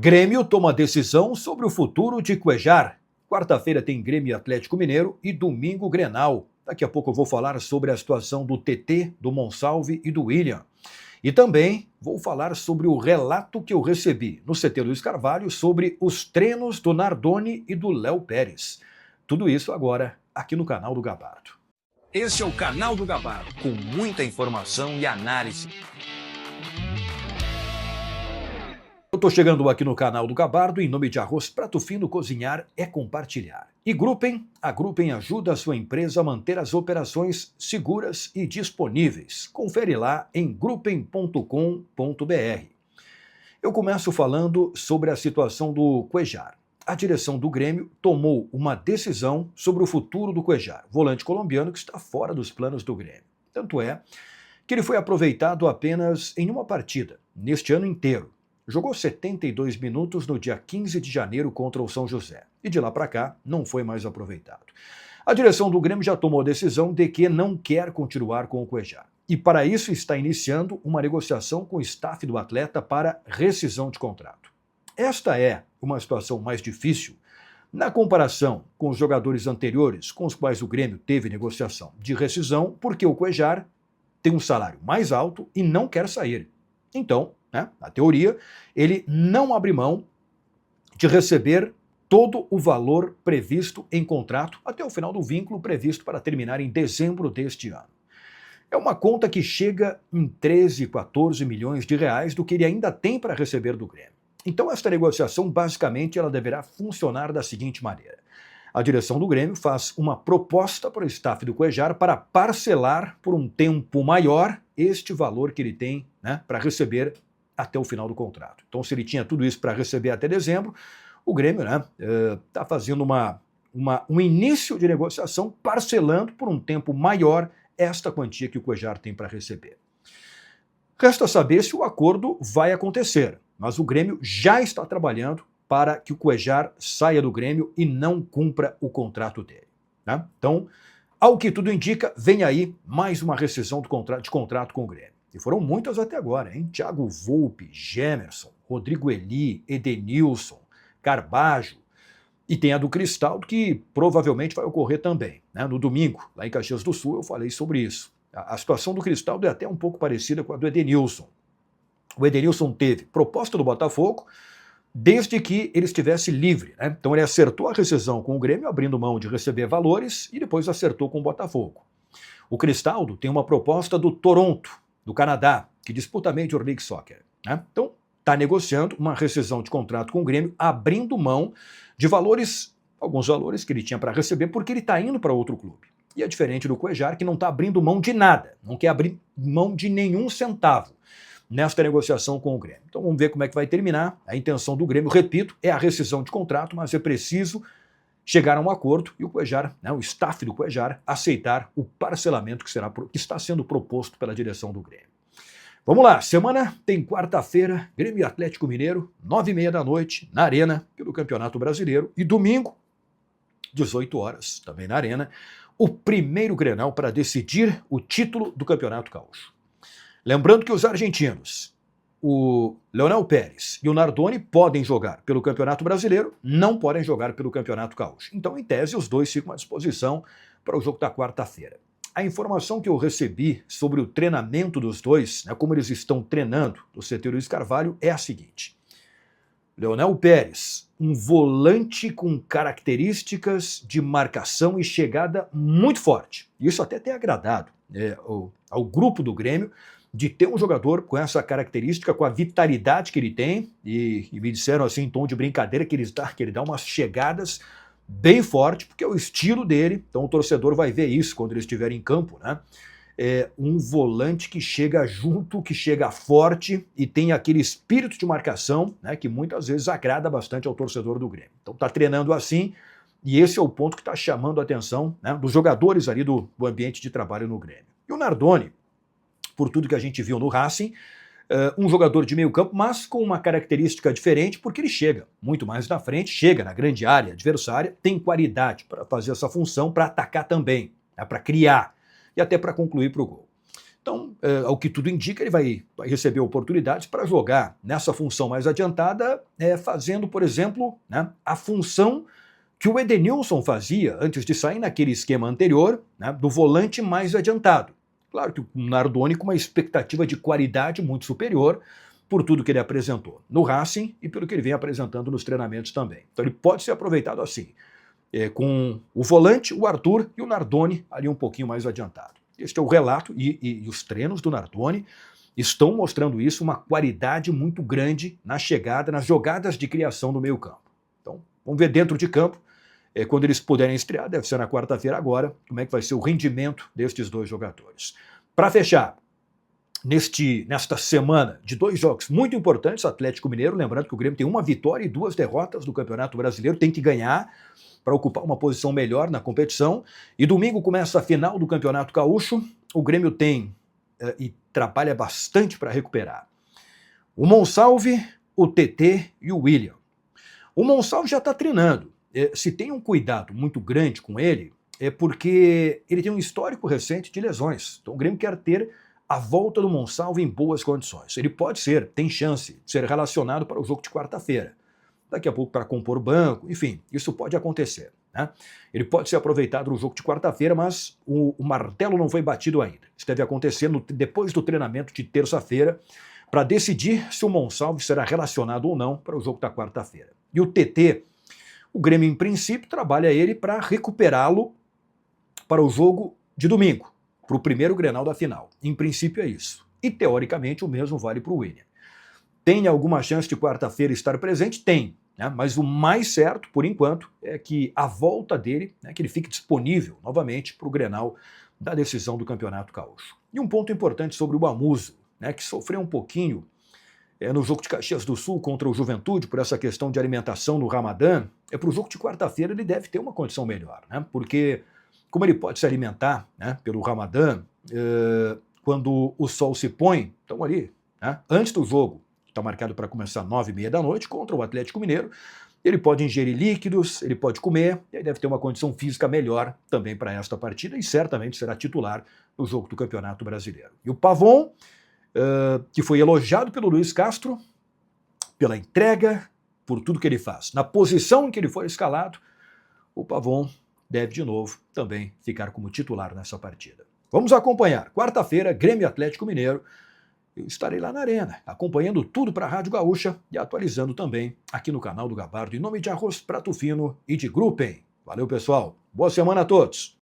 Grêmio toma decisão sobre o futuro de Cuéllar. Quarta-feira tem Grêmio e Atlético Mineiro e domingo Grenal. Daqui a pouco eu vou falar sobre a situação do TT, do Monsalve e do William. E também vou falar sobre o relato que eu recebi no CT Luiz Carvalho sobre os treinos do Nardoni e do Léo Pérez. Tudo isso agora aqui no canal do Gabardo. Esse é o canal do Gabardo, com muita informação e análise. Eu estou chegando aqui no canal do Gabardo em nome de Arroz Prato Fino. Cozinhar é compartilhar. E a Gruppen ajuda a sua empresa a manter as operações seguras e disponíveis. Confere lá em gruppen.com.br. Eu começo falando sobre a situação do Cuéllar. A direção do Grêmio tomou uma decisão sobre o futuro do Cuéllar, volante colombiano que está fora dos planos do Grêmio. Tanto é que ele foi aproveitado apenas em uma partida, neste ano inteiro. Jogou 72 minutos no dia 15 de janeiro contra o São José. E de lá para cá, não foi mais aproveitado. A direção do Grêmio já tomou a decisão de que não quer continuar com o Cuéllar. E para isso está iniciando uma negociação com o staff do atleta para rescisão de contrato. Esta é uma situação mais difícil na comparação com os jogadores anteriores com os quais o Grêmio teve negociação de rescisão, porque o Cuéllar tem um salário mais alto e não quer sair. Então, na teoria, ele não abre mão de receber todo o valor previsto em contrato até o final do vínculo previsto para terminar em dezembro deste ano. É uma conta que chega em 13, 14 milhões de reais do que ele ainda tem para receber do Grêmio. Então, esta negociação, basicamente, ela deverá funcionar da seguinte maneira. A direção do Grêmio faz uma proposta para o staff do Cuéllar para parcelar por um tempo maior este valor que ele tem para receber até o final do contrato. Então, se ele tinha tudo isso para receber até dezembro, o Grêmio está fazendo um início de negociação parcelando por um tempo maior esta quantia que o Cuéllar tem para receber. Resta saber se o acordo vai acontecer, mas o Grêmio já está trabalhando para que o Cuéllar saia do Grêmio e não cumpra o contrato dele. Então, ao que tudo indica, vem aí mais uma rescisão de contrato com o Grêmio. E foram muitas até agora, hein? Thiago Volpi, Gemerson, Rodrigo Eli, Edenilson, Carbajo. E tem a do Cristaldo, que provavelmente vai ocorrer também. No domingo, lá em Caxias do Sul, eu falei sobre isso. A situação do Cristaldo é até um pouco parecida com a do Edenilson. O Edenilson teve proposta do Botafogo desde que ele estivesse livre. Então ele acertou a rescisão com o Grêmio, abrindo mão de receber valores, e depois acertou com o Botafogo. O Cristaldo tem uma proposta do Toronto, do Canadá, que disputa a Major League Soccer. Então, está negociando uma rescisão de contrato com o Grêmio, abrindo mão de valores, alguns valores que ele tinha para receber, porque ele está indo para outro clube. E é diferente do Cuéllar, que não está abrindo mão de nada, não quer abrir mão de nenhum centavo nesta negociação com o Grêmio. Então, vamos ver como é que vai terminar. A intenção do Grêmio, repito, é a rescisão de contrato, mas é preciso chegar a um acordo e o Cuéllar, o staff do Cuéllar, aceitar o parcelamento que está sendo proposto pela direção do Grêmio. Vamos lá, semana tem quarta-feira, Grêmio e Atlético Mineiro, 9h30 da noite, na Arena, pelo Campeonato Brasileiro. E domingo, 18 horas, também na Arena, o primeiro Grenal para decidir o título do Campeonato Gaúcho. Lembrando que os argentinos, o Leonel Pérez e o Nardoni podem jogar pelo Campeonato Brasileiro, não podem jogar pelo Campeonato Gaúcho. Então, em tese, os dois ficam à disposição para o jogo da quarta-feira. A informação que eu recebi sobre o treinamento dos dois, como eles estão treinando no CT Luiz Carvalho, é a seguinte. Leonel Pérez, um volante com características de marcação e chegada muito forte. Isso até tem agradado ao grupo do Grêmio, de ter um jogador com essa característica, com a vitalidade que ele tem, e me disseram assim, em tom de brincadeira, que ele dá umas chegadas bem fortes, porque é o estilo dele, então o torcedor vai ver isso quando ele estiver em campo, É um volante que chega junto, que chega forte e tem aquele espírito de marcação, que muitas vezes agrada bastante ao torcedor do Grêmio. Então está treinando assim, e esse é o ponto que está chamando a atenção dos jogadores ali do ambiente de trabalho no Grêmio. E o Nardoni, por tudo que a gente viu no Racing, um jogador de meio campo, mas com uma característica diferente, porque ele chega muito mais na frente, chega na grande área adversária, tem qualidade para fazer essa função, para atacar também, para criar e até para concluir para o gol. Então Então, ao que tudo indica, ele vai receber oportunidades para jogar nessa função mais adiantada, fazendo, por exemplo, né, a função que o Edenilson fazia antes de sair naquele esquema anterior, né, do volante mais adiantado. Claro que o Nardoni com uma expectativa de qualidade muito superior por tudo que ele apresentou no Racing e pelo que ele vem apresentando nos treinamentos também. Então ele pode ser aproveitado assim, com o volante, o Arthur e o Nardoni ali um pouquinho mais adiantado. Este é o relato e os treinos do Nardoni estão mostrando isso, uma qualidade muito grande na chegada, nas jogadas de criação do meio campo. Então, vamos ver dentro de campo, quando eles puderem estrear, deve ser na quarta-feira agora, como é que vai ser o rendimento destes dois jogadores. Para fechar, nesta semana de 2 jogos muito importantes, Atlético Mineiro, lembrando que o Grêmio tem 1 vitória e 2 derrotas do Campeonato Brasileiro, tem que ganhar para ocupar uma posição melhor na competição. E domingo começa a final do Campeonato Gaúcho. O Grêmio tem e trabalha bastante para recuperar o Monsalve, o TT e o William. O Monsalve já está treinando. Se tem um cuidado muito grande com ele, é porque ele tem um histórico recente de lesões. Então o Grêmio quer ter a volta do Monsalve em boas condições. Ele pode ser, tem chance de ser relacionado para o jogo de quarta-feira. Daqui a pouco para compor o banco, enfim, isso pode acontecer, né? Ele pode ser aproveitado no jogo de quarta-feira, mas o martelo não foi batido ainda. Isso deve acontecer depois do treinamento de terça-feira, para decidir se o Monsalve será relacionado ou não para o jogo da quarta-feira. E o TT, o Grêmio, em princípio, trabalha ele para recuperá-lo para o jogo de domingo, para o primeiro Grenal da final. Em princípio é isso. E, teoricamente, o mesmo vale para o William. Tem alguma chance de quarta-feira estar presente? Tem. Né? Mas o mais certo, por enquanto, é que a volta dele, né, que ele fique disponível novamente para o Grenal da decisão do Campeonato Gaúcho. E um ponto importante sobre o Amuso, né, que sofreu um pouquinho no jogo de Caxias do Sul contra o Juventude por essa questão de alimentação no Ramadã, para o jogo de quarta-feira ele deve ter uma condição melhor, né? Porque como ele pode se alimentar, né, pelo Ramadã, quando o sol se põe, então ali, né, antes do jogo, está marcado para começar às 9h30 da noite, contra o Atlético Mineiro. Ele pode ingerir líquidos, ele pode comer, e aí deve ter uma condição física melhor também para esta partida, e certamente será titular no jogo do Campeonato Brasileiro. E o Pavon, que foi elogiado pelo Luiz Castro, pela entrega, por tudo que ele faz. Na posição em que ele foi escalado, o Pavon deve de novo também ficar como titular nessa partida. Vamos acompanhar. Quarta-feira, Grêmio Atlético Mineiro. Eu estarei lá na Arena, acompanhando tudo para a Rádio Gaúcha e atualizando também aqui no canal do Gabardo, em nome de Arroz Prato Fino e de Gruppen. Valeu, pessoal. Boa semana a todos.